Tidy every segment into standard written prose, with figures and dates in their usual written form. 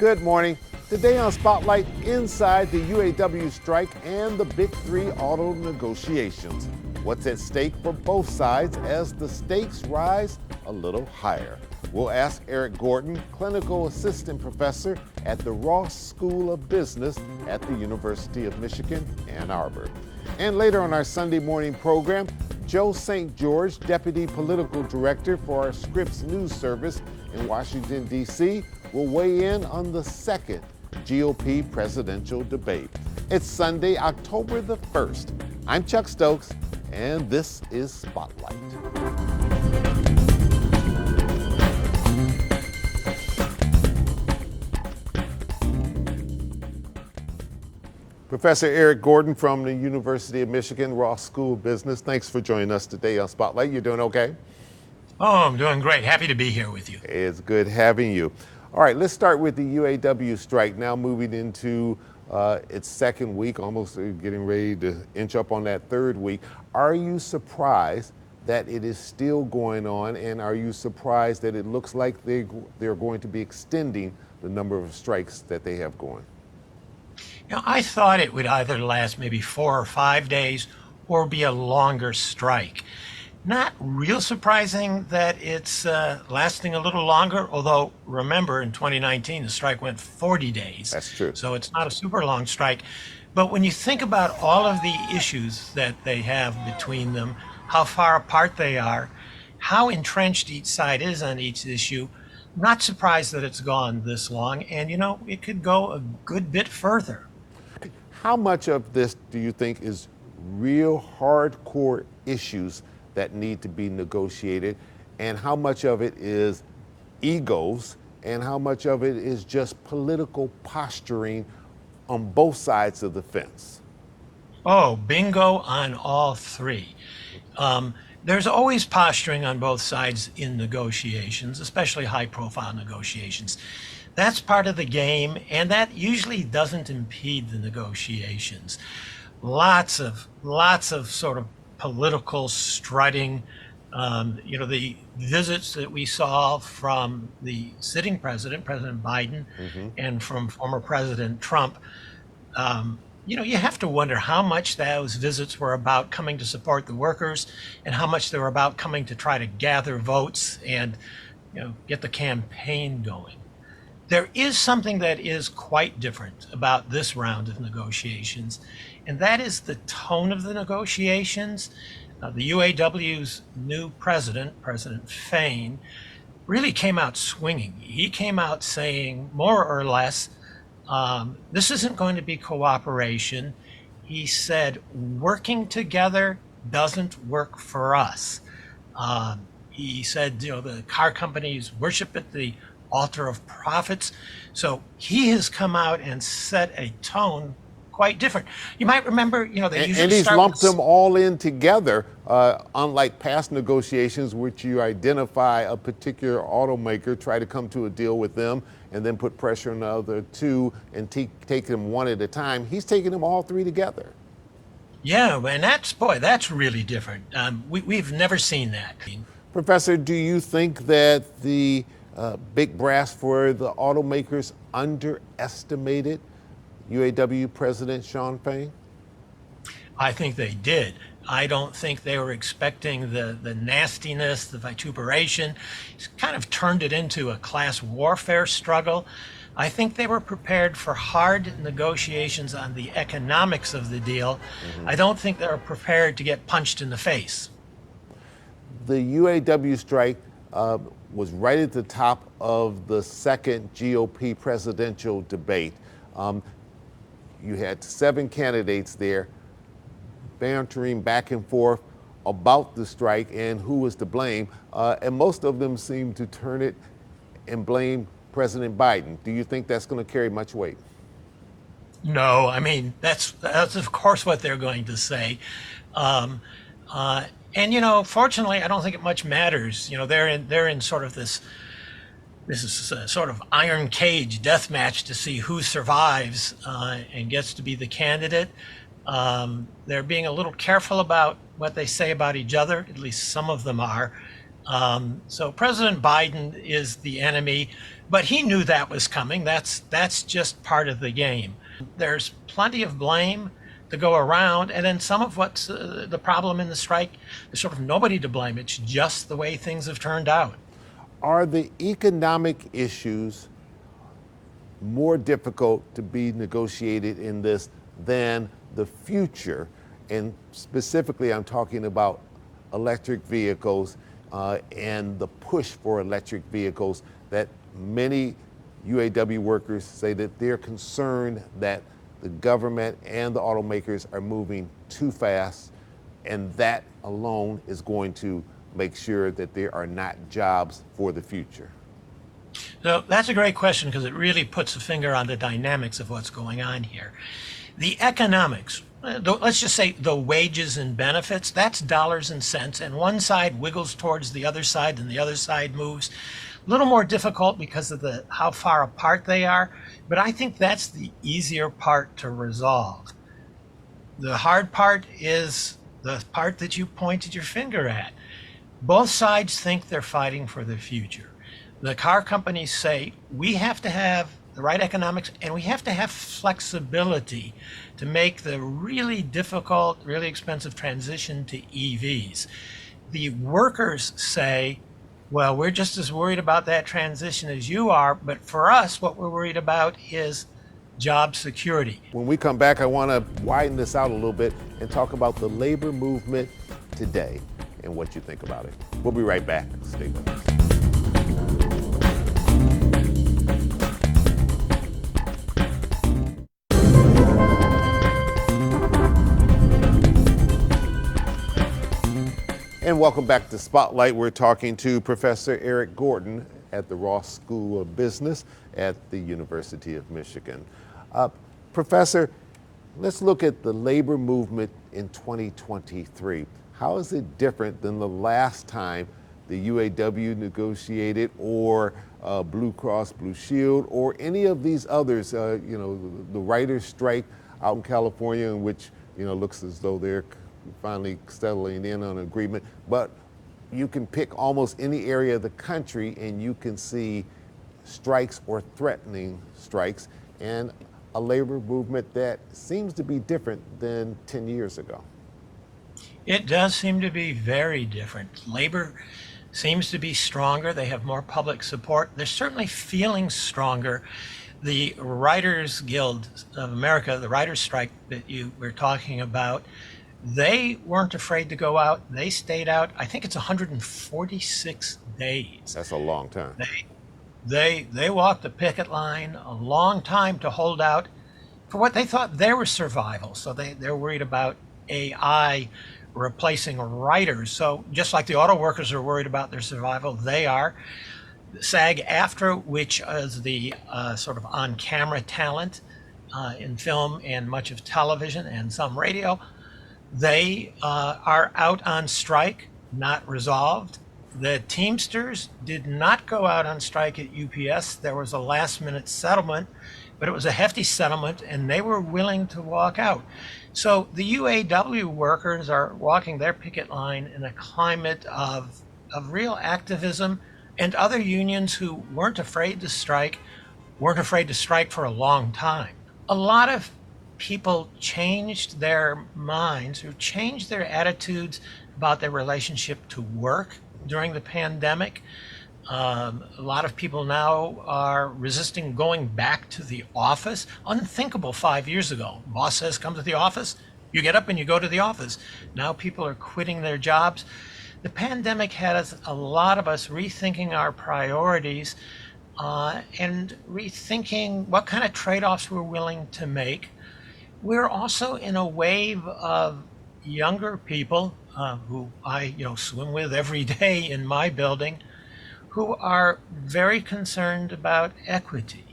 Good morning. Today on Spotlight, inside the UAW strike and the Big Three auto negotiations. What's at stake for both sides as the stakes rise a little higher? We'll ask Erik Gordon, clinical assistant professor at the Ross School of Business at the University of Michigan, Ann Arbor. And later on our Sunday morning program, Joe St. George, deputy political director for our Scripps news service in Washington, D.C., will weigh in on the second GOP presidential debate. It's Sunday, October the 1st. I'm Chuck Stokes, and this is Spotlight. Professor Erik Gordon from the University of Michigan, Ross School of Business. Thanks for joining us today on Spotlight. You doing okay? Oh, I'm doing great. Happy to be here with you. It's good having you. All right, let's start with the UAW strike, now moving into its second week, almost getting ready to inch up on that third week. Are you surprised that it is still going on, and are you surprised that it looks like they're going to be extending the number of strikes that they have going? You know, I thought it would either last maybe 4 or 5 days or be a longer strike. Not real surprising that it's lasting a little longer, although remember in 2019 the strike went 40 days. That's true. So it's not a super long strike. But when you think about all of the issues that they have between them, how far apart they are, how entrenched each side is on each issue, not surprised that it's gone this long. And you know, it could go a good bit further. How much of this do you think is real hardcore issues that need to be negotiated, and how much of it is egos, and how much of it is just political posturing on both sides of the fence? Oh, bingo on all three. There's always posturing on both sides in negotiations, especially high-profile negotiations. That's part of the game, and that usually doesn't impede the negotiations. Lots of sort of political strutting. The visits that we saw from the sitting president, President Biden, and from former President Trump, you have to wonder how much those visits were about coming to support the workers and how much they were about coming to try to gather votes and get the campaign going. There is something that is quite different about this round of negotiations, and that is the tone of the negotiations. The UAW's new president, President Fain, really came out swinging. He came out saying, more or less, this isn't going to be cooperation. He said, working together doesn't work for us. He said, the car companies worship at the altar of profits. So he has come out and set a tone quite different. You might remember, they usually and he's lumped them all in together, unlike past negotiations, which you identify a particular automaker, try to come to a deal with them, and then put pressure on the other two and take them one at a time. He's taking them all three together. Yeah, and that's really different. We've never seen that. Professor, do you think that the big brass for the automakers underestimated UAW President Shawn Fain? I think they did. I don't think they were expecting the nastiness, the vituperation. It's kind of turned it into a class warfare struggle. I think they were prepared for hard negotiations on the economics of the deal. I don't think they were prepared to get punched in the face. The UAW strike was right at the top of the second GOP presidential debate. You had 7 candidates there bantering back and forth about the strike and who was to blame, and most of them seemed to turn it and blame President Biden. Do you think that's going to carry much weight? No, I mean, that's of course what they're going to say. And fortunately, I don't think it much matters. They're in sort of this is a sort of iron cage death match to see who survives and gets to be the candidate. They're being a little careful about what they say about each other, at least some of them are. So President Biden is the enemy, but he knew that was coming. That's just part of the game. There's plenty of blame to go around, and then some of what's the problem in the strike, there's sort of nobody to blame. It's just the way things have turned out. Are the economic issues more difficult to be negotiated in this than the future? And specifically, I'm talking about electric vehicles and the push for electric vehicles that many UAW workers say that they're concerned that the government and the automakers are moving too fast, and that alone is going to make sure that there are not jobs for the future. So that's a great question because it really puts a finger on the dynamics of what's going on here. The economics, let's just say the wages and benefits, that's dollars and cents, and one side wiggles towards the other side and the other side moves. A little more difficult because of how far apart they are, but I think that's the easier part to resolve. The hard part is the part that you pointed your finger at. Both sides think they're fighting for the future. The car companies say we have to have the right economics and we have to have flexibility to make the really difficult, really expensive transition to EVs. The workers say, well, we're just as worried about that transition as you are, but for us, what we're worried about is job security. When we come back, I want to widen this out a little bit and talk about the labor movement today and what you think about it. We'll be right back. Stay with us. And welcome back to Spotlight. We're talking to Professor Erik Gordon at the Ross School of Business at the University of Michigan. Professor, let's look at the labor movement in 2023. How is it different than the last time the UAW negotiated, or Blue Cross Blue Shield, or any of these others, the writers' strike out in California, in which, looks as though they're finally settling in on an agreement. But you can pick almost any area of the country and you can see strikes or threatening strikes, and a labor movement that seems to be different than 10 years ago. It does seem to be very different. Labor seems to be stronger. They have more public support. They're certainly feeling stronger. The Writers Guild of America, the writers' strike that you were talking about, they weren't afraid to go out. They stayed out. I think it's 146 days. That's a long time. They walked the picket line a long time to hold out for what they thought they were survival. So they're worried about AI replacing writers. So just like the auto workers are worried about their survival, they are. SAG-AFTRA, which is the sort of on-camera talent in film and much of television and some radio, they are out on strike, not resolved. The Teamsters did not go out on strike at UPS. There was a last-minute settlement, but it was a hefty settlement, and they were willing to walk out. So the UAW workers are walking their picket line in a climate of real activism, and other unions who weren't afraid to strike for a long time. A lot of people changed their minds or changed their attitudes about their relationship to work during the pandemic. A lot of people now are resisting going back to the office. Unthinkable 5 years ago. Boss says come to the office, you get up and you go to the office. Now people are quitting their jobs. The pandemic had a lot of us rethinking our priorities and rethinking what kind of trade-offs we're willing to make. We're also in a wave of younger people who I swim with every day in my building, who are very concerned about equity.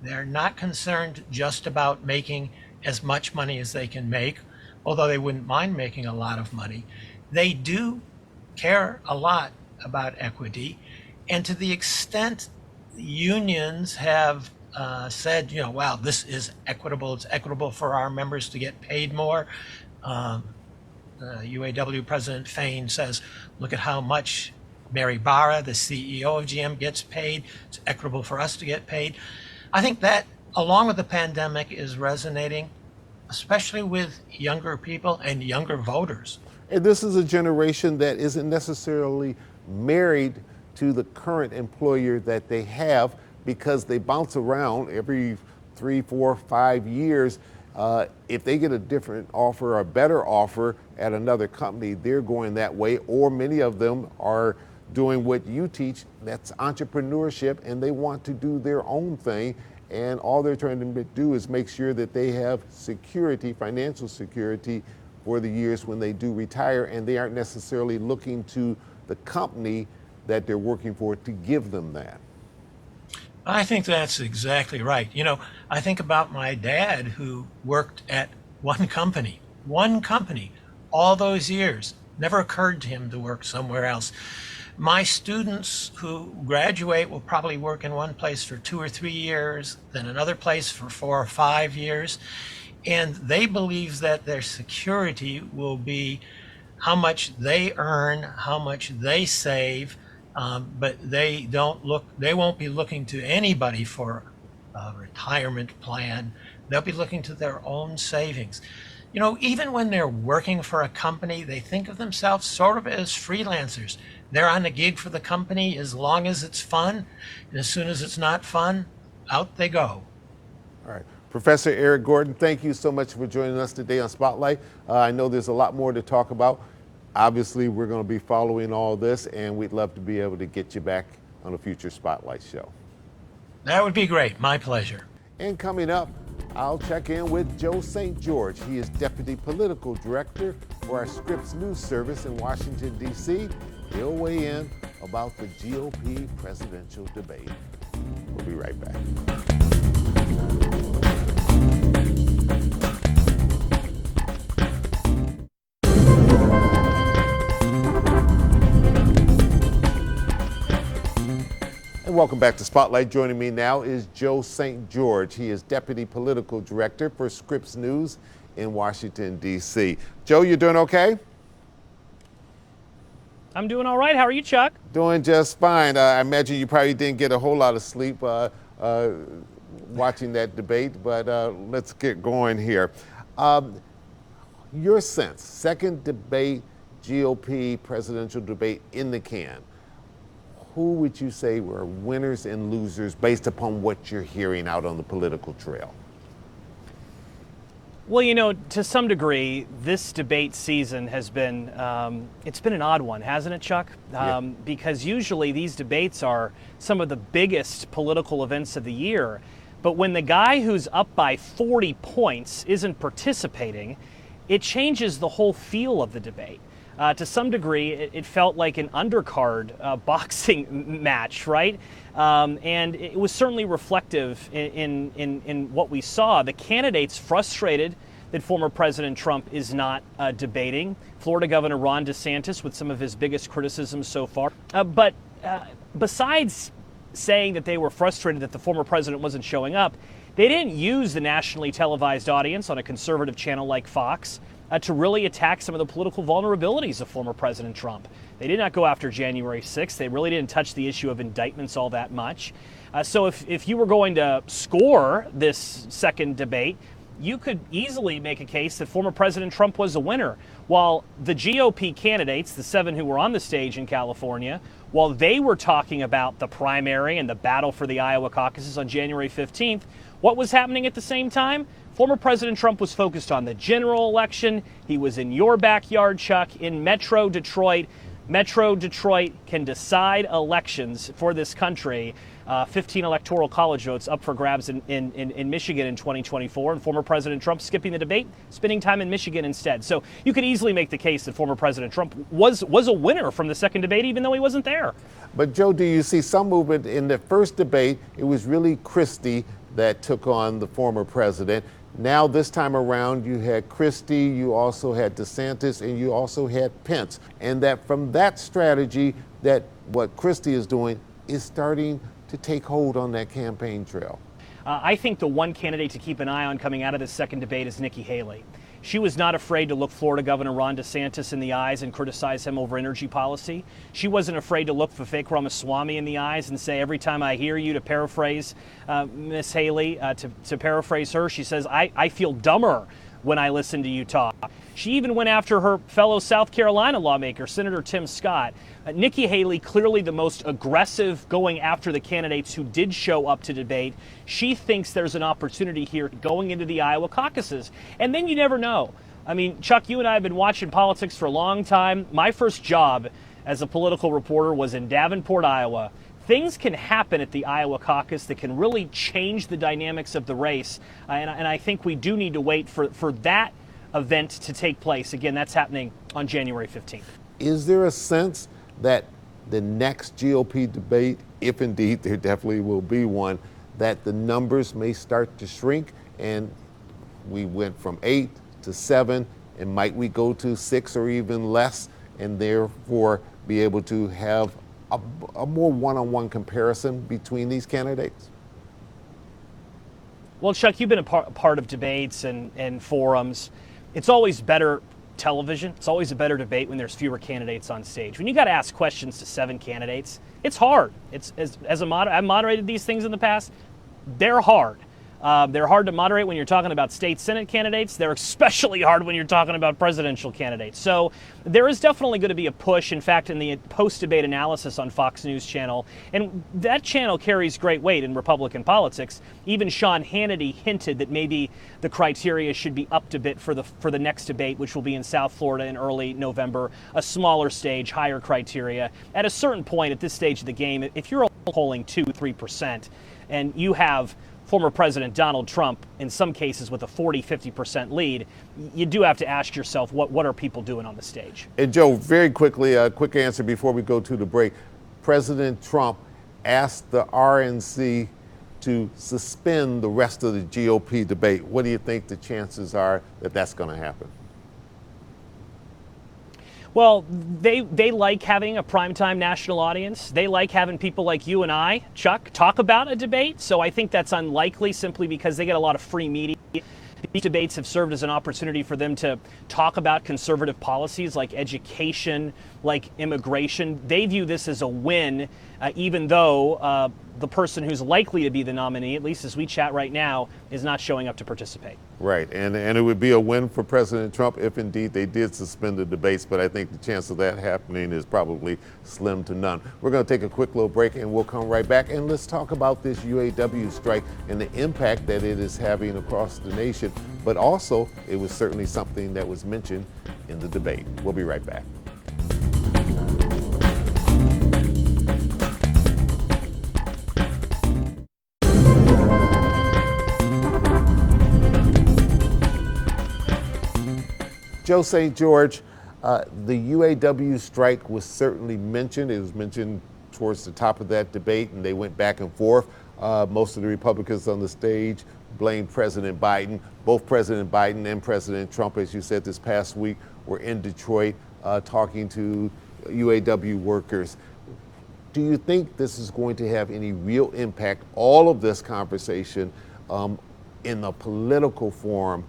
They're not concerned just about making as much money as they can make, although they wouldn't mind making a lot of money. They do care a lot about equity, and to the extent unions have said, wow, this is equitable, it's equitable for our members to get paid more. UAW President Fain says, look at how much Mary Barra, the CEO of GM, gets paid. It's equitable for us to get paid. I think that, along with the pandemic, is resonating, especially with younger people and younger voters. And this is a generation that isn't necessarily married to the current employer that they have, because they bounce around every 3, 4, 5 years. If they get a different offer or a better offer at another company, they're going that way. Or many of them are doing what you teach, that's entrepreneurship, and they want to do their own thing. And all they're trying to do is make sure that they have security, financial security, for the years when they do retire, and they aren't necessarily looking to the company that they're working for to give them that. I think that's exactly right. You know, I think about my dad, who worked at one company, all those years. Never occurred to him to work somewhere else. My students who graduate will probably work in one place for 2 or 3 years, then another place for 4 or 5 years. And they believe that their security will be how much they earn, how much they save, but they won't be looking to anybody for a retirement plan. They'll be looking to their own savings. You know, even when they're working for a company, they think of themselves sort of as freelancers. They're on a gig for the company as long as it's fun, and as soon as it's not fun, out they go. All right. Professor Erik Gordon, thank you so much for joining us today on Spotlight. I know there's a lot more to talk about. Obviously, we're going to be following all this, and we'd love to be able to get you back on a future Spotlight show. That would be great. My pleasure. And coming up, I'll check in with Joe St. George. He is Deputy Political Director for our Scripps News Service in Washington, D.C. He'll weigh in about the GOP presidential debate. We'll be right back. Welcome back to Spotlight. Joining me now is Joe St. George. He is Deputy Political Director for Scripps News in Washington, D.C. Joe, you doing okay? I'm doing all right. How are you, Chuck? Doing just fine. I imagine you probably didn't get a whole lot of sleep watching that debate, but let's get going here. Your sense, second debate, GOP presidential debate in the can. Who would you say were winners and losers based upon what you're hearing out on the political trail? Well, you know, to some degree, this debate season has been, it's been an odd one, hasn't it, Chuck? Yeah. Because usually these debates are some of the biggest political events of the year. But when the guy who's up by 40 points isn't participating, it changes the whole feel of the debate. To some degree, it felt like an undercard boxing match, right? And it was certainly reflective in what we saw. The candidates frustrated that former President Trump is not debating. Florida Governor Ron DeSantis with some of his biggest criticisms so far. But besides saying that they were frustrated that the former president wasn't showing up, they didn't use the nationally televised audience on a conservative channel like Fox to really attack some of the political vulnerabilities of former President Trump. They did not go after January 6th. They really didn't touch the issue of indictments all that much. So if you were going to score this second debate, you could easily make a case that former President Trump was a winner. While the GOP candidates, the 7 who were on the stage in California, while they were talking about the primary and the battle for the Iowa caucuses on January 15th, what was happening at the same time? Former President Trump was focused on the general election. He was in your backyard, Chuck, in Metro Detroit. Metro Detroit can decide elections for this country. 15 electoral college votes up for grabs in Michigan in 2024, and former President Trump skipping the debate, spending time in Michigan instead. So you could easily make the case that former President Trump was a winner from the second debate, even though he wasn't there. But Joe, do you see some movement in the first debate? It was really Christie that took on the former president. Now this time around, you had Christie, you also had DeSantis, and you also had Pence. And that from that strategy, that what Christie is doing is starting to take hold on that campaign trail. I think the one candidate to keep an eye on coming out of this second debate is Nikki Haley. She was not afraid to look Florida Governor Ron DeSantis in the eyes and criticize him over energy policy. She wasn't afraid to look Vivek Ramaswamy in the eyes and say, every time I hear you, to paraphrase Miss Haley, to paraphrase her, she says, I feel dumber when I listen to you talk. She even went after her fellow South Carolina lawmaker, Senator Tim Scott. Nikki Haley, clearly the most aggressive going after the candidates who did show up to debate. She thinks there's an opportunity here going into the Iowa caucuses. And then you never know. I mean, Chuck, you and I have been watching politics for a long time. My first job as a political reporter was in Davenport, Iowa. Things can happen at the Iowa caucus that can really change the dynamics of the race. And I think we do need to wait for that event to take place. Again, that's happening on January 15th. Is there a sense that the next GOP debate, if indeed there definitely will be one, that the numbers may start to shrink and we went from 8 to 7, and might we go to 6 or even less, and therefore be able to have a more one-on-one comparison between these candidates? Well, Chuck, you've been a part of debates and forums. It's always better television. It's always a better debate when there's fewer candidates on stage. When you got to ask questions to 7 candidates, it's hard. It's I've moderated these things in the past. They're hard. They're hard to moderate when you're talking about state Senate candidates. They're especially hard when you're talking about presidential candidates. So there is definitely going to be a push, in fact, in the post-debate analysis on Fox News Channel. And that channel carries great weight in Republican politics. Even Sean Hannity hinted that maybe the criteria should be upped a bit for the next debate, which will be in South Florida in early November, a smaller stage, higher criteria. At a certain point at this stage of the game, if you're polling 2-3% and you have former President Donald Trump, in some cases with a 40-50% lead, you do have to ask yourself, what are people doing on the stage? And Joe, very quickly, a quick answer before we go to the break. President Trump asked the RNC to suspend the rest of the GOP debate. What do you think the chances are that that's going to happen? Well, they like having a primetime national audience. They like having people like you and I, Chuck, talk about a debate. So I think that's unlikely simply because they get a lot of free media. These debates have served as an opportunity for them to talk about conservative policies like education, like immigration. They view this as a win, even though the person who's likely to be the nominee, at least as we chat right now, is not showing up to participate. Right, and it would be a win for President Trump if indeed they did suspend the debates, but I think the chance of that happening is probably slim to none. We're going to take a quick little break and we'll come right back and let's talk about this UAW strike and the impact that it is having across the nation, but also it was certainly something that was mentioned in the debate. We'll be right back. Joe St. George, the UAW strike was certainly mentioned. It was mentioned towards the top of that debate, and they went back and forth. Most of the Republicans on the stage blamed President Biden. Both President Biden and President Trump, as you said this past week, were in Detroit talking to UAW workers. Do you think this is going to have any real impact, all of this conversation, in a political forum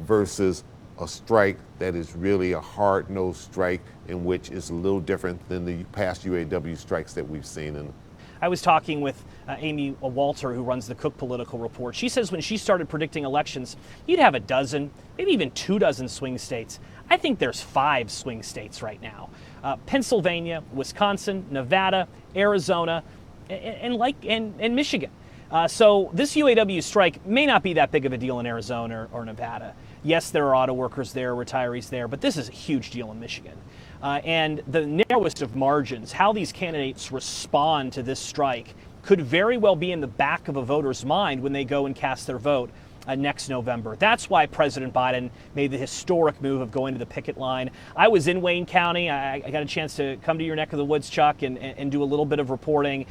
versus a strike that is really a hard-nosed strike in which is a little different than the past UAW strikes that we've seen? I was talking with Amy Walter, who runs the Cook Political Report. She says when she started predicting elections, you'd have a dozen, maybe even 24 swing states. I think there's 5 swing states right now. Pennsylvania, Wisconsin, Nevada, Arizona, and Michigan. So this UAW strike may not be that big of a deal in Arizona or Nevada. Yes, there are auto workers there, retirees there, but this is a huge deal in Michigan. And the narrowest of margins, how these candidates respond to this strike, could very well be in the back of a voter's mind when they go and cast their vote next November. That's why President Biden made the historic move of going to the picket line. I was in Wayne County. I got a chance to come to your neck of the woods, Chuck, and do a little bit of reporting.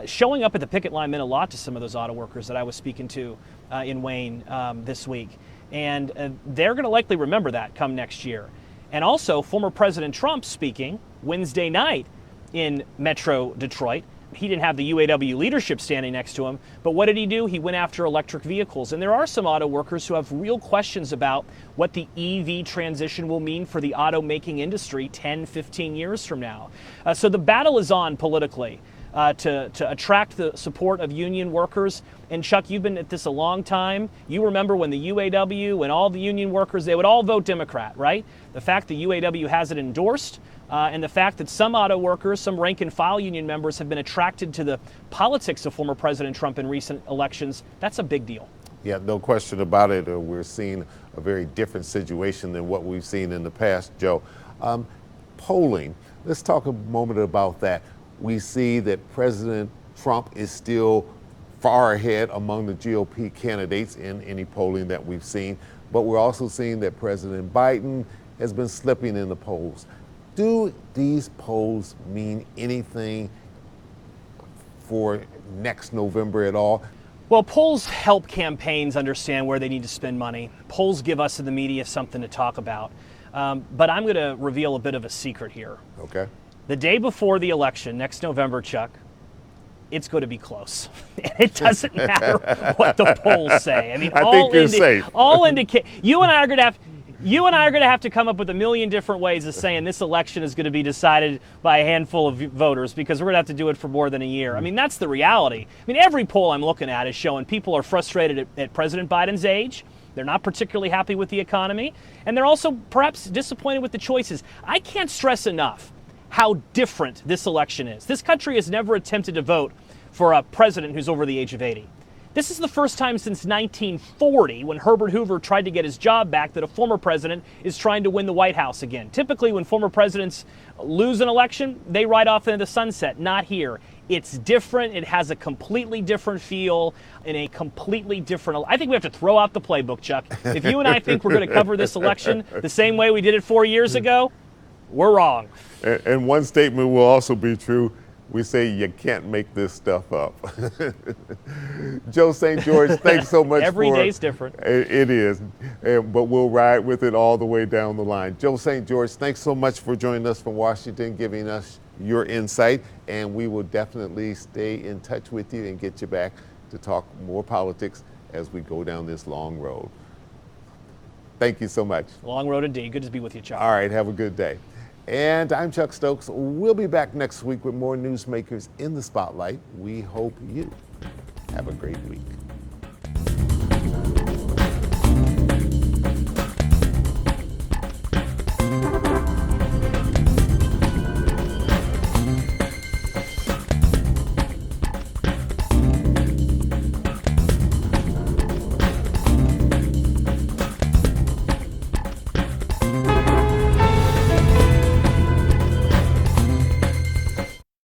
Showing up at the picket line meant a lot to some of those auto workers that I was speaking to in Wayne this week. And they're going to likely remember that come next year. And also, former President Trump speaking Wednesday night in Metro Detroit he didn't have the UAW leadership standing next to him, but what did he do? He went after electric vehicles. And there are some auto workers who have real questions about what the EV transition will mean for the auto making industry 10, 15 years from now. So the battle is on politically to attract the support of union workers. And Chuck, you've been at this a long time. You remember when the UAW and all the union workers, they would all vote Democrat, right? The fact the UAW has it endorsed, and the fact that some auto workers, some rank and file union members have been attracted to the politics of former President Trump in recent elections, that's a big deal. Yeah, no question about it. We're seeing a very different situation than what we've seen in the past, Joe. Polling, let's talk a moment about that. We see that President Trump is still far ahead among the GOP candidates in any polling that we've seen, but we're also seeing that President Biden has been slipping in the polls. Do these polls mean anything for next November at all? Well, polls help campaigns understand where they need to spend money. Polls give us in the media something to talk about. But I'm going to reveal a bit of a secret here. Okay. The day before the election, next November, Chuck, it's going to be close. It doesn't matter what the polls say. I mean, I think you're safe. All indicate. You and I are going to have to come up with a million different ways of saying this election is going to be decided by a handful of voters, because we're going to have to do it for more than a year. I mean, that's the reality. I mean, every poll I'm looking at is showing people are frustrated at President Biden's age. They're not particularly happy with the economy, and they're also perhaps disappointed with the choices. I can't stress enough how different this election is. This country has never attempted to vote for a president who's over the age of 80. This is the first time since 1940, when Herbert Hoover tried to get his job back, that a former president is trying to win the White House again. Typically, when former presidents lose an election, they ride off into the sunset. Not here. It's different. It has a completely different feel and a completely different. I think we have to throw out the playbook, Chuck. If you and I think we're going to cover this election the same way we did it 4 years ago, we're wrong. And one statement will also be true. We say you can't make this stuff up. Joe St. George, thanks so much. Every day's different. It is, but we'll ride with it all the way down the line. Joe St. George, thanks so much for joining us from Washington, giving us your insight, and we will definitely stay in touch with you and get you back to talk more politics as we go down this long road. Thank you so much. Long road indeed. Good to be with you, Chuck. All right, have a good day. And I'm Chuck Stokes. We'll be back next week with more newsmakers in the spotlight. We hope you have a great week.